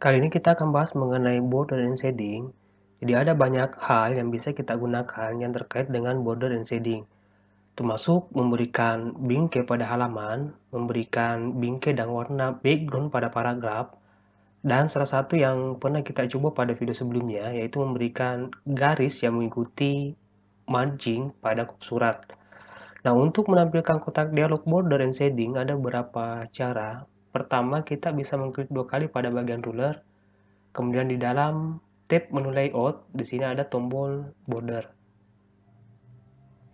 Kali ini kita akan bahas mengenai border and shading. Jadi ada banyak hal yang bisa kita gunakan yang terkait dengan border and shading, termasuk memberikan bingkai pada halaman, memberikan bingkai dan warna background pada paragraf, dan salah satu yang pernah kita coba pada video sebelumnya yaitu memberikan garis yang mengikuti margin pada surat. Nah, untuk menampilkan kotak dialog border and shading ada beberapa cara. Pertama, kita bisa mengklik 2 kali pada bagian ruler. Kemudian di dalam tab menu layout, di sini ada tombol border.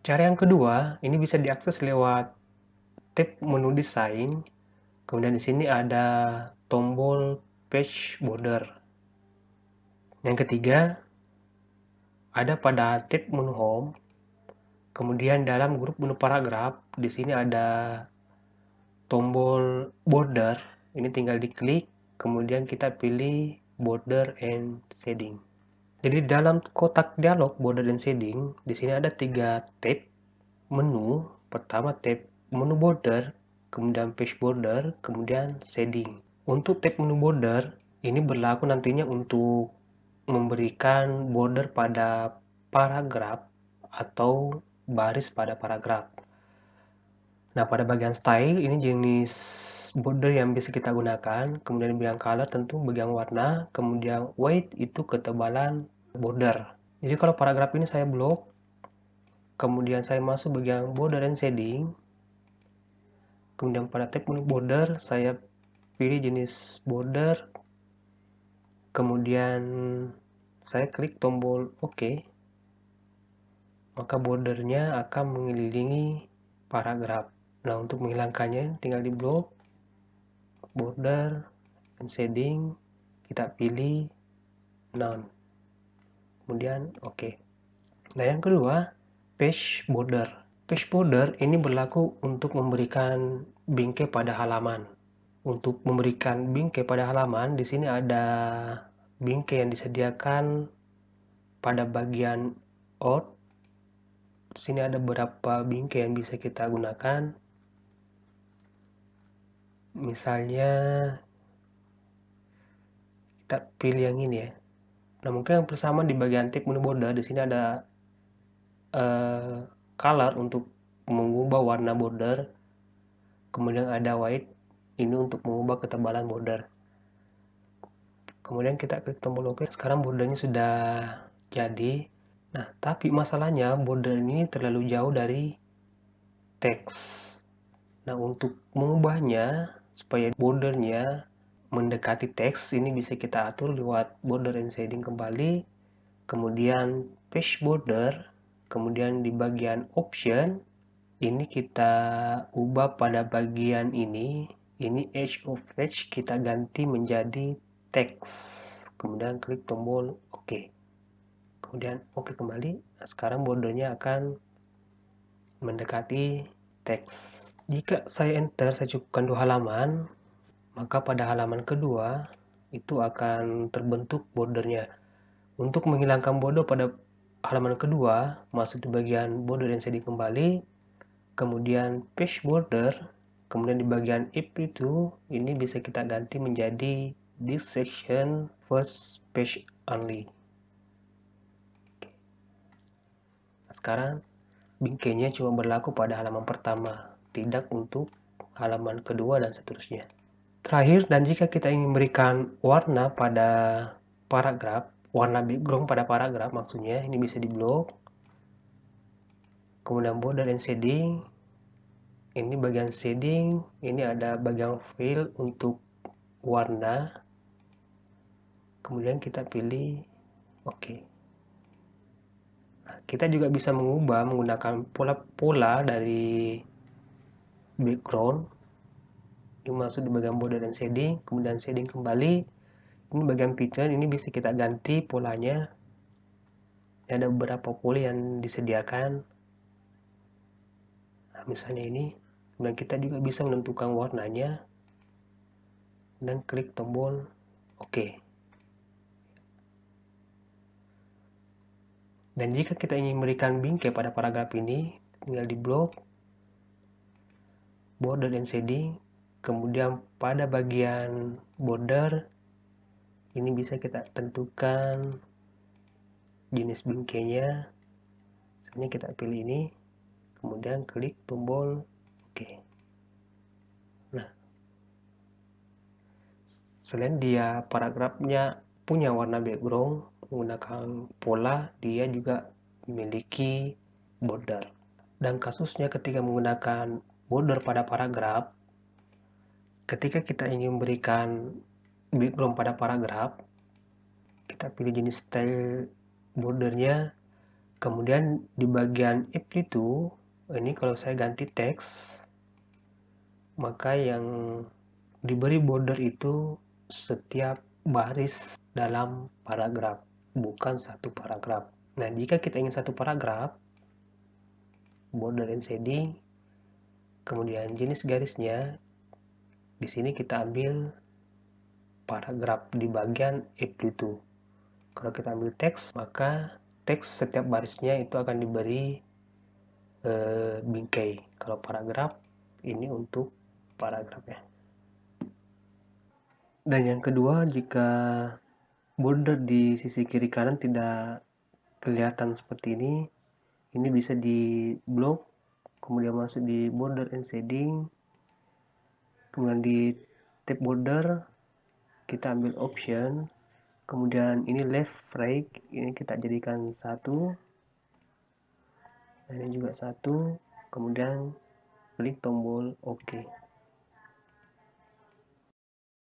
Cara yang kedua, ini bisa diakses lewat tab menu desain. Kemudian di sini ada tombol page border. Yang ketiga, ada pada tab menu home. Kemudian dalam grup menu paragraf, di sini ada tombol border. Ini tinggal diklik, kemudian kita pilih border and shading. Jadi dalam kotak dialog border and shading, di sini ada 3 tab menu. Pertama tab menu border, kemudian page border, kemudian shading. Untuk tab menu border, ini berlaku nantinya untuk memberikan border pada paragraf atau baris pada paragraf. Nah, pada bagian style, ini jenis border yang bisa kita gunakan. Kemudian bagian color tentu bagian warna. Kemudian weight itu ketebalan border. Jadi kalau paragraf ini saya blok. Kemudian saya masuk bagian border and shading. Kemudian pada tab menu border, saya pilih jenis border. Kemudian saya klik tombol OK. Maka bordernya akan mengelilingi paragraf. Nah, untuk menghilangkannya tinggal di blok border and shading, kita pilih none, kemudian OK. Nah, yang kedua, page border. Page border ini berlaku untuk memberikan bingkai pada halaman. Untuk memberikan bingkai pada halaman, di sini ada bingkai yang disediakan pada bagian out. Di sini ada beberapa bingkai yang bisa kita gunakan. Misalnya kita pilih yang ini ya. Nah, mungkin yang pertama di bagian tab menu border, di sini ada color untuk mengubah warna border. Kemudian ada white, ini untuk mengubah ketebalan border. Kemudian kita klik tombol OK. Sekarang bordernya sudah jadi. Nah, tapi masalahnya border ini terlalu jauh dari teks. Nah, untuk mengubahnya supaya bordernya mendekati teks, ini bisa kita atur lewat border and shading kembali. Kemudian page border. Kemudian di bagian option, ini kita ubah pada bagian ini edge of page kita ganti menjadi teks. Kemudian klik tombol OK. Kemudian OK kembali. Nah, sekarang bordernya akan mendekati teks. Jika saya enter, saya cukupkan 2 halaman, maka pada halaman kedua itu akan terbentuk bordernya. Untuk menghilangkan border pada halaman kedua, masuk di bagian border and shading kembali, kemudian page border, kemudian di bagian if itu, ini bisa kita ganti menjadi this section first page only. Nah, sekarang bingkainya cuma berlaku pada halaman pertama, tidak untuk halaman kedua dan seterusnya. Terakhir, dan jika kita ingin memberikan warna pada paragraf, warna background pada paragraf maksudnya, ini bisa di blok. Kemudian border and shading, ini bagian shading, ini ada bagian fill untuk warna. Kemudian kita pilih OK. Nah, kita juga bisa mengubah menggunakan pola-pola dari background. Ini masuk di bagian border dan shading, kemudian shading kembali. Ini bagian picture, ini bisa kita ganti polanya. Ada beberapa pola yang disediakan. Nah, misalnya ini, kemudian kita juga bisa menentukan warnanya dan klik tombol OK. Dan jika kita ingin memberikan bingkai pada paragraf ini, tinggal di blok border and shading, kemudian pada bagian border Ini bisa kita tentukan jenis bingkainya. Misalnya kita pilih ini, kemudian klik tombol OK. Nah, selain dia paragrafnya punya warna background menggunakan pola, dia juga memiliki border. Dan kasusnya ketika menggunakan border pada paragraf, ketika kita ingin memberikan background pada paragraf, kita pilih jenis style bordernya, kemudian di bagian amplitude, ini kalau saya ganti teks, maka yang diberi border itu setiap baris dalam paragraf, bukan satu paragraf. Nah, jika kita ingin satu paragraf, border and shading, kemudian jenis garisnya, di sini kita ambil paragraf di bagian amplitude. Kalau kita ambil teks, maka teks setiap barisnya itu akan diberi bingkai. Kalau paragraf, ini untuk paragrafnya. Dan yang kedua, jika border di sisi kiri kanan tidak kelihatan seperti ini bisa di blok, kemudian masuk di border and shading, kemudian di tab border kita ambil option, kemudian ini left right, ini kita jadikan 1, ini juga 1, kemudian klik tombol OK.